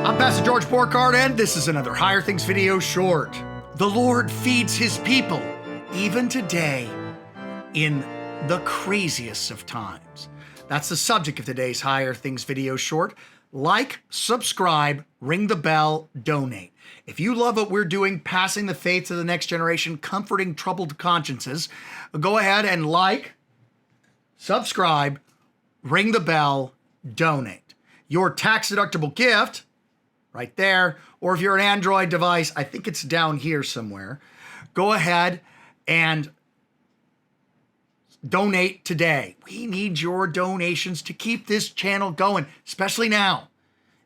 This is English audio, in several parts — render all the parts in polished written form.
I'm Pastor George Borkard, and this is another Higher Things video short. The Lord feeds his people, even today, in the craziest of times. That's the subject of today's Higher Things video short. Like, subscribe, ring the bell, donate. If you love what we're doing, passing the faith to the next generation, comforting troubled consciences, go ahead and like, subscribe, ring the bell, donate. Your tax-deductible gift, right there, or if you're an Android device, I think it's down here somewhere, go ahead and donate today. We need your donations to keep this channel going, especially now,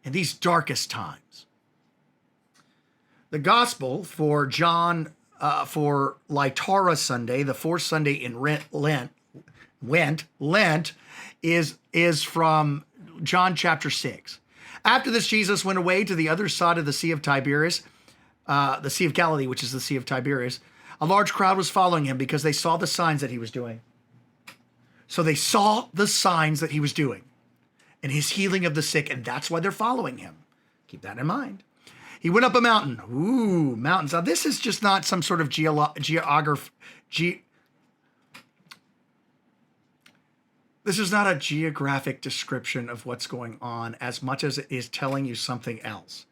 in these darkest times. The gospel for John, for Litara Sunday, the fourth Sunday in Lent, is from John chapter 6. After this, Jesus went away to the other side of the Sea of Tiberias, the Sea of Galilee, which is the Sea of Tiberias. A large crowd was following him because they saw the signs that he was doing. So they saw the signs that he was doing and his healing of the sick, and that's why they're following him. Keep that in mind. He went up a mountain. Ooh, mountains. Now, this is just not some sort of This is not a geographic description of what's going on as much as it is telling you something else.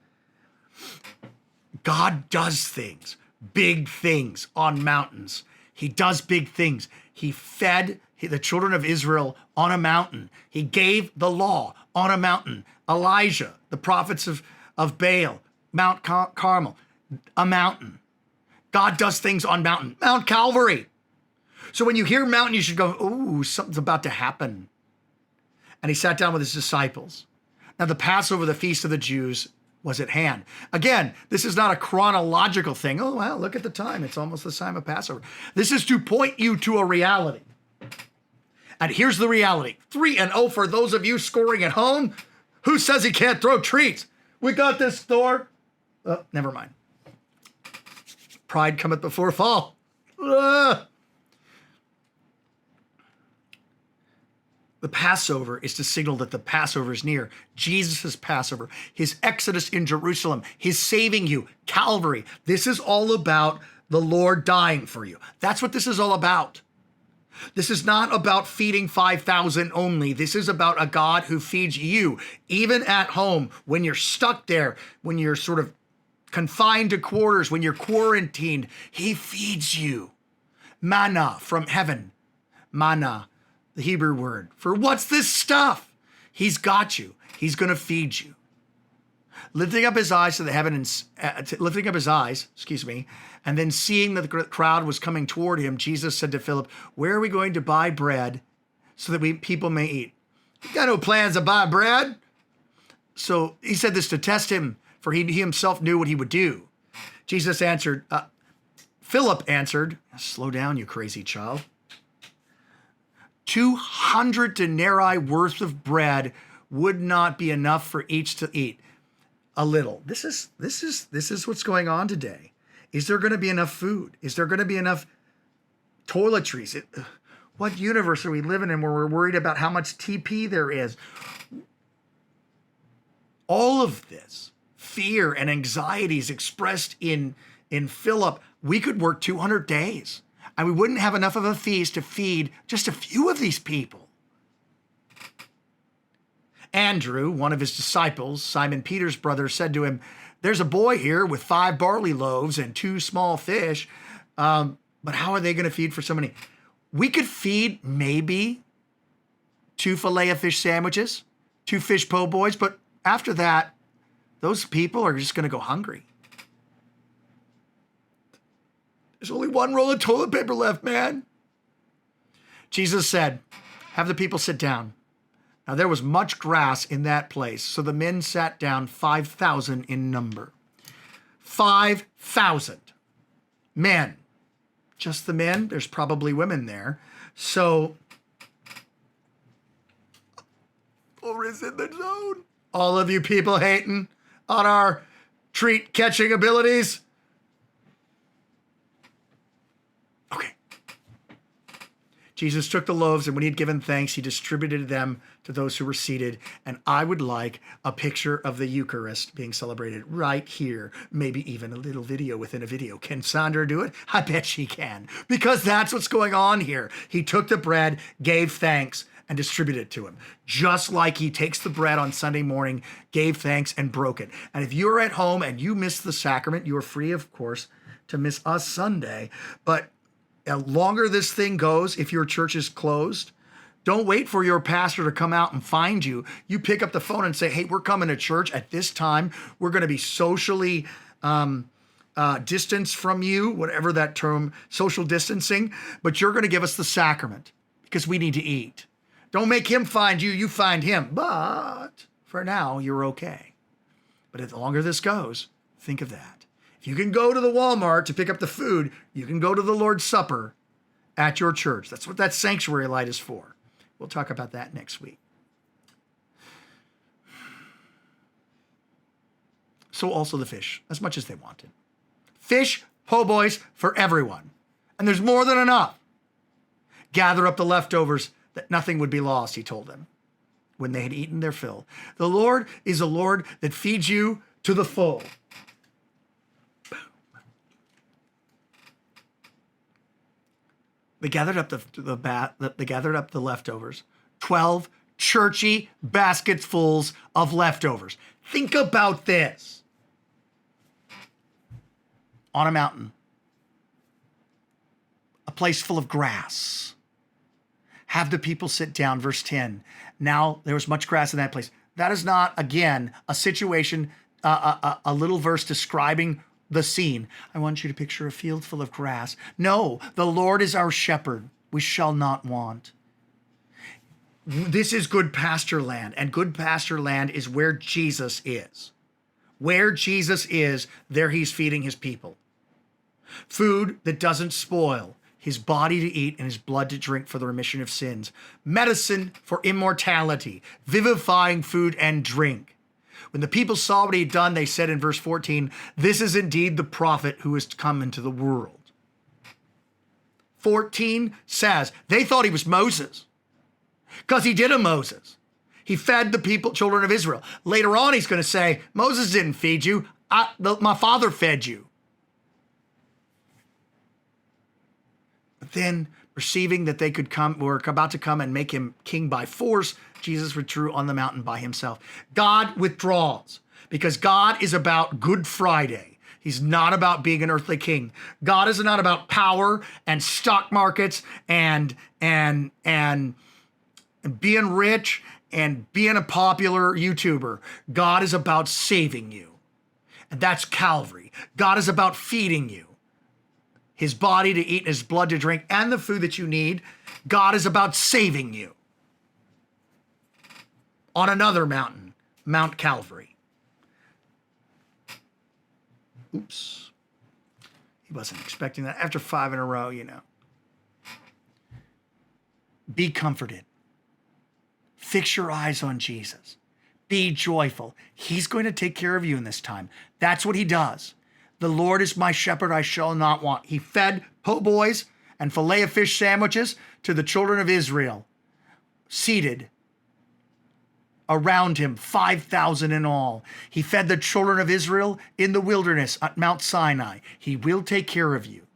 God does things, big things on mountains. He does big things. He fed the children of Israel on a mountain. He gave the law on a mountain. Elijah, the prophets of Baal, Mount Carmel, a mountain. God does things on mountain. Mount Calvary. So when you hear mountain, you should go, ooh, something's about to happen. And he sat down with his disciples. Now the Passover, the feast of the Jews, was at hand. Again, this is not a chronological thing. Oh, well, look at the time. It's almost the time of Passover. This is to point you to a reality. And here's the reality. 3-0 for those of you scoring at home. Who says he can't throw treats? We got this, Thor. Oh, never mind. Pride cometh before fall. The Passover is to signal that the Passover is near. Jesus' Passover, his exodus in Jerusalem, his saving you, Calvary. This is all about the Lord dying for you. That's what this is all about. This is not about feeding 5,000 only. This is about a God who feeds you, even at home, when you're stuck there, when you're sort of confined to quarters, when you're quarantined. He feeds you. Manna from heaven. Manna, the Hebrew word for what's this stuff? He's got you. He's going to feed you. Lifting up his eyes to the heaven and lifting up his eyes, and then seeing that the crowd was coming toward him, Jesus said to Philip, "Where are we going to buy bread so that people may eat?" He got no plans to buy bread. So he said this to test him, for he himself knew what he would do. Philip answered, "Slow down, you crazy child. 200 denarii worth of bread would not be enough for each to eat. A little." This is what's going on today. Is there going to be enough food? Is there going to be enough toiletries? What universe are we living in where we're worried about how much TP there is? All of this fear and anxieties expressed in Philip. We could work 200 days. And we wouldn't have enough of a feast to feed just a few of these people. Andrew, one of his disciples, Simon Peter's brother, said to him, "There's a boy here with 5 barley loaves and 2 small fish. But how are they going to feed for so many?" We could feed maybe 2 Filet O Fish sandwiches, 2 fish poboys. But after that, those people are just going to go hungry. There's only 1 roll of toilet paper left, man. Jesus said, "Have the people sit down." Now there was much grass in that place, so the men sat down, 5,000 in number. 5,000 men. Just the men? There's probably women there. So, is in the zone. All of you people hating on our treat catching abilities. Jesus took the loaves, and when he had given thanks, he distributed them to those who were seated. And I would like a picture of the Eucharist being celebrated right here, maybe even a little video within a video. Can Sandra do it? I bet she can, because that's what's going on here. He took the bread, gave thanks, and distributed it to him, just like he takes the bread on Sunday morning, gave thanks, and broke it. And if you're at home and you miss the sacrament, you are free, of course, to miss a Sunday. But the longer this thing goes, if your church is closed, don't wait for your pastor to come out and find you. You pick up the phone and say, hey, we're coming to church at this time. We're going to be socially distanced from you, whatever that term, social distancing, but you're going to give us the sacrament because we need to eat. Don't make him find you, you find him. But for now, you're okay. But the longer this goes, think of that. If you can go to the Walmart to pick up the food, you can go to the Lord's Supper at your church. That's what that sanctuary light is for. We'll talk about that next week. So also the fish, as much as they wanted. Fish, po' boys for everyone. And there's more than enough. Gather up the leftovers that nothing would be lost, he told them, when they had eaten their fill. The Lord is a Lord that feeds you to the full. They gathered up the leftovers. 12 churchy baskets fulls of leftovers. Think about this. On a mountain. A place full of grass. Have the people sit down, verse 10. Now there was much grass in that place. That is not, again, a situation, a little verse describing the scene. I want you to picture a field full of grass. No, the Lord is our shepherd. We shall not want. This is good pasture land, and good pasture land is where Jesus is. Where Jesus is, there he's feeding his people. Food that doesn't spoil, his body to eat and his blood to drink for the remission of sins. Medicine for immortality, vivifying food and drink. When the people saw what he had done, they said in verse 14, this is indeed the prophet who is to come into the world. 14 says they thought he was Moses because he did a Moses. He fed the people, children of Israel. Later on, he's going to say, Moses didn't feed you. My father fed you. But then, perceiving that they were about to come and make him king by force, Jesus withdrew on the mountain by himself. God withdraws because God is about Good Friday. He's not about being an earthly king. God is not about power and stock markets and being rich and being a popular YouTuber. God is about saving you. And that's Calvary. God is about feeding you. His body to eat, his blood to drink, and the food that you need. God is about saving you. On another mountain, Mount Calvary. Oops. He wasn't expecting that. After 5 in a row, you know. Be comforted. Fix your eyes on Jesus. Be joyful. He's going to take care of you in this time. That's what he does. The Lord is my shepherd, I shall not want. He fed po' boys and filet of fish sandwiches to the children of Israel, seated around him, 5,000 in all. He fed the children of Israel in the wilderness at Mount Sinai. He will take care of you.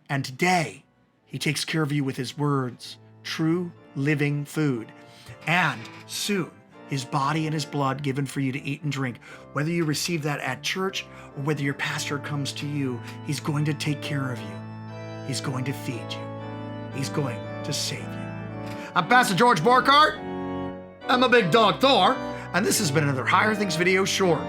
And today, he takes care of you with his words, true living food. And soon, his body and his blood given for you to eat and drink. Whether you receive that at church or whether your pastor comes to you, he's going to take care of you. He's going to feed you. He's going to save you. I'm Pastor George Borkart. I'm a big dog Thor, and this has been another Higher Things video short.